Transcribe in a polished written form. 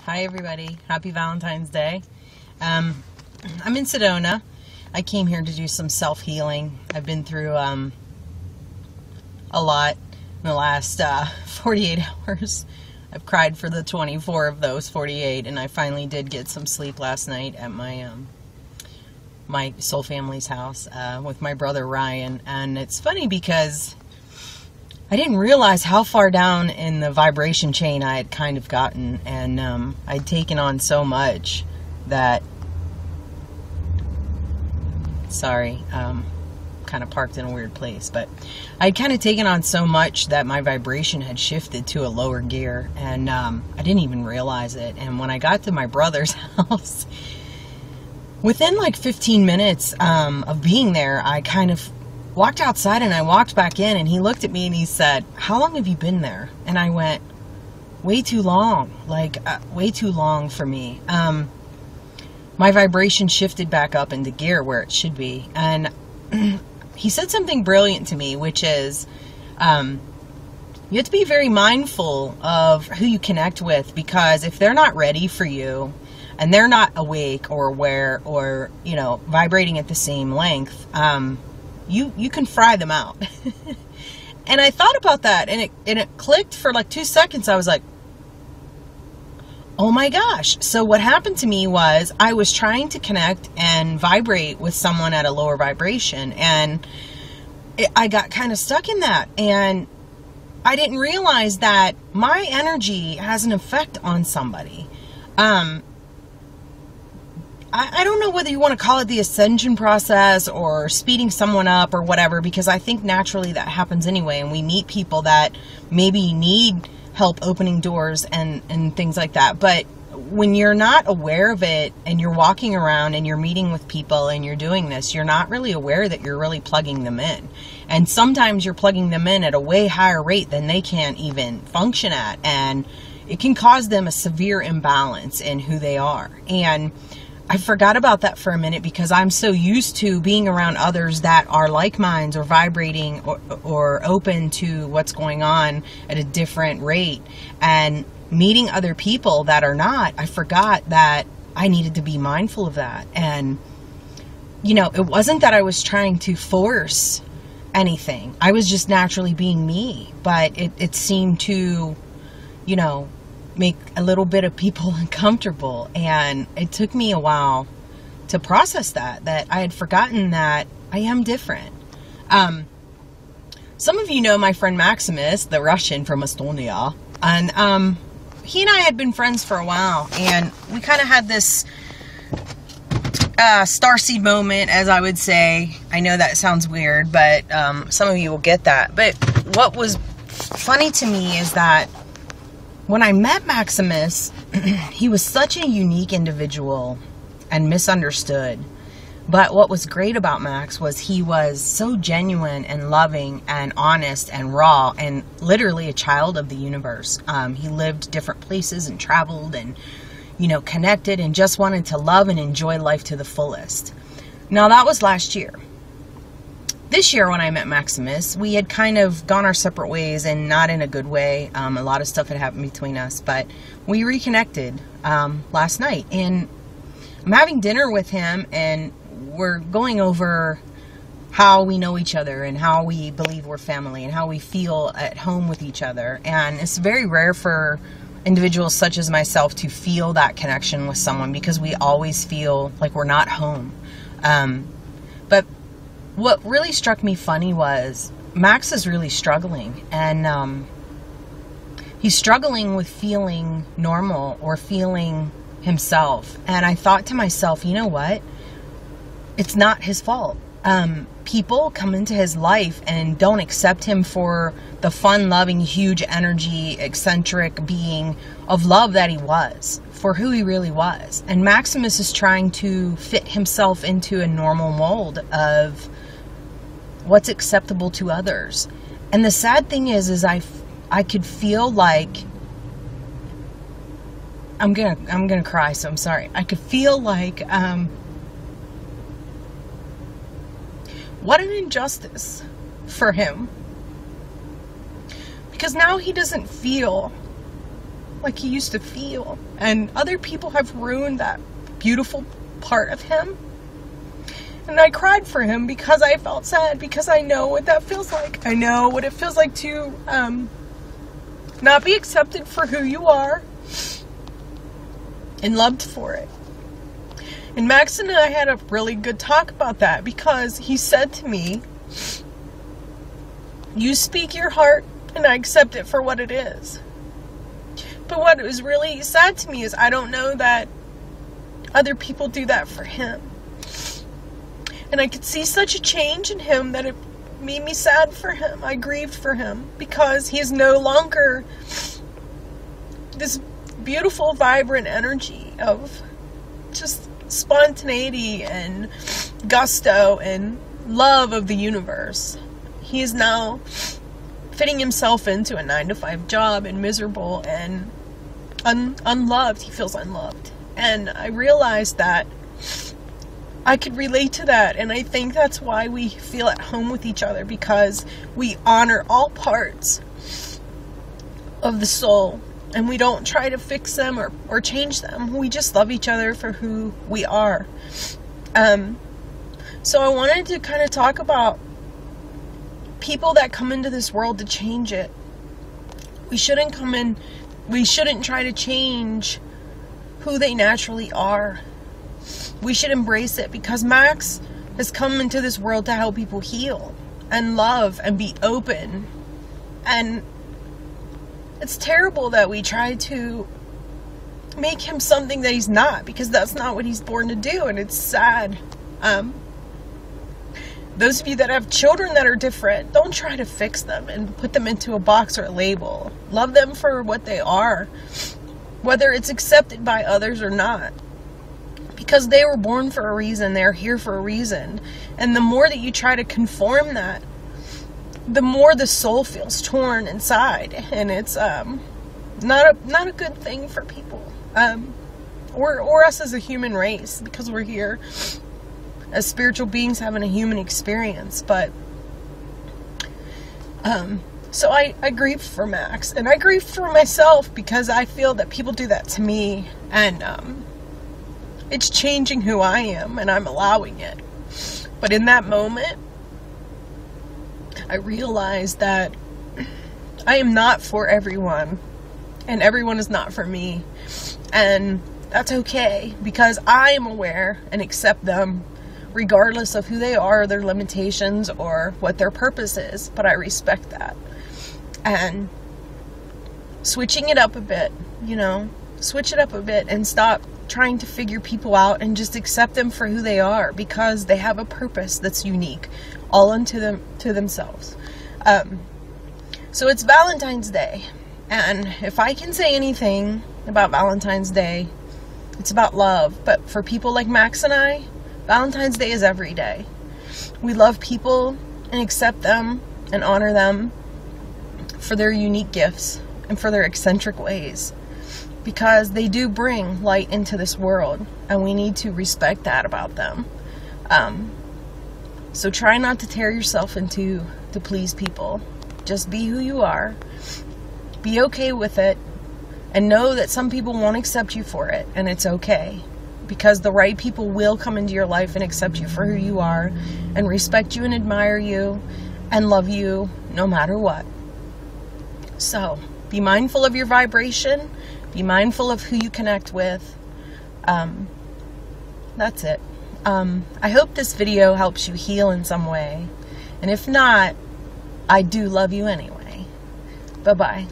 Hi everybody, happy Valentine's Day. I'm in Sedona. I came here to do some self-healing. I've been through a lot in the last 48 hours. I've cried for the 24 of those 48, and I finally did get some sleep last night at my my soul family's house with my brother Ryan. And it's funny because I didn't realize how far down in the vibration chain I had kind of gotten, and I'd taken on so much that, sorry, kind of parked in a weird place, but I'd kind of taken on so much that my vibration had shifted to a lower gear, and I didn't even realize it. And when I got to my brother's house, within like 15 minutes of being there, I kind of walked outside and I walked back in, and he looked at me and he said, "How long have you been there?" And I went, "Way too long, like way too long for me." My vibration shifted back up into gear where it should be. And he said something brilliant to me, which is, you have to be very mindful of who you connect with, because if they're not ready for you and they're not awake or aware or, you know, vibrating at the same length, you can fry them out. And I thought about that, and it clicked for like 2 seconds. I was like, oh my gosh. So what happened to me was I was trying to connect and vibrate with someone at a lower vibration, and I got kind of stuck in that, and I didn't realize that my energy has an effect on somebody. I don't know whether you want to call it the ascension process or speeding someone up or whatever, because I think naturally that happens anyway, and we meet people that maybe need help opening doors and things like that. But when you're not aware of it and you're walking around and you're meeting with people and you're doing this, you're not really aware that you're really plugging them in. And sometimes you're plugging them in at a way higher rate than they can even function at, and it can cause them a severe imbalance in who they are. And I forgot about that for a minute because I'm so used to being around others that are like minds or vibrating or open to what's going on at a different rate, and meeting other people that are not. I forgot that I needed to be mindful of that. And, you know, it wasn't that I was trying to force anything. I was just naturally being me, but it seemed to, you know, make a little bit of people uncomfortable. And it took me a while to process that I had forgotten that I am different. Some of you know my friend Maximus, the Russian from Estonia, and he and I had been friends for a while, and we kind of had this starseed moment, as I would say. I know that sounds weird, but some of you will get that. But what was funny to me is that when I met Maximus, he was such a unique individual and misunderstood. But what was great about Max was he was so genuine and loving and honest and raw, and literally a child of the universe. He lived different places and traveled and, you know, connected and just wanted to love and enjoy life to the fullest. Now, that was last year. This year, when I met Maximus, we had kind of gone our separate ways, and not in a good way. A lot of stuff had happened between us, but we reconnected last night, and I'm having dinner with him, and we're going over how we know each other and how we believe we're family and how we feel at home with each other. And it's very rare for individuals such as myself to feel that connection with someone, because we always feel like we're not home. But what really struck me funny was Max is really struggling, and he's struggling with feeling normal or feeling himself. And I thought to myself, you know what? It's not his fault. People come into his life and don't accept him for the fun, loving, huge energy, eccentric being of love that he was, for who he really was. And Maximus is trying to fit himself into a normal mold of what's acceptable to others. And the sad thing is I could feel like, I'm gonna cry, so I'm sorry. I could feel like, what an injustice for him. Because now he doesn't feel like he used to feel. And other people have ruined that beautiful part of him. And I cried for him because I felt sad, because I know what that feels like. I know what it feels like to not be accepted for who you are and loved for it. And Max and I had a really good talk about that, because he said to me, you speak your heart and I accept it for what it is. But what was really sad to me is I don't know that other people do that for him. And I could see such a change in him that it made me sad for him. I grieved for him, because he is no longer this beautiful, vibrant energy of just spontaneity and gusto and love of the universe. He is now fitting himself into a 9-to-5 job and miserable and unloved. He feels unloved. And I realized that I could relate to that, and I think that's why we feel at home with each other, because we honor all parts of the soul, and we don't try to fix them or change them. We just love each other for who we are. So I wanted to kind of talk about people that come into this world to change it. We shouldn't try to change who they naturally are. We should embrace it, because Max has come into this world to help people heal and love and be open. And it's terrible that we try to make him something that he's not, because that's not what he's born to do, and it's sad. Those of you that have children that are different, don't try to fix them and put them into a box or a label. Love them for what they are, whether it's accepted by others or not. Because they were born for a reason, they're here for a reason. And the more that you try to conform that, the more the soul feels torn inside. And it's not a good thing for people. Or us as a human race, because we're here as spiritual beings having a human experience. But so I grieved for Max, and I grieved for myself, because I feel that people do that to me, and it's changing who I am, and I'm allowing it. But in that moment, I realized that I am not for everyone, and everyone is not for me. And that's okay, because I am aware and accept them regardless of who they are, their limitations, or what their purpose is. But I respect that. And switching it up a bit, switch it up a bit and stop trying to figure people out, and just accept them for who they are, because they have a purpose that's unique all unto themselves. So it's Valentine's Day, and if I can say anything about Valentine's Day, it's about love. But for people like Max and I, Valentine's Day is every day. We love people and accept them and honor them for their unique gifts and for their eccentric ways, because they do bring light into this world, and we need to respect that about them. So try not to tear yourself into to please people. Just be who you are. Be okay with it, and know that some people won't accept you for it, and it's okay, because the right people will come into your life and accept you for who you are, and respect you and admire you and love you no matter what. So be mindful of your vibration. Be mindful of who you connect with. That's it. I hope this video helps you heal in some way. And if not, I do love you anyway. Bye-bye.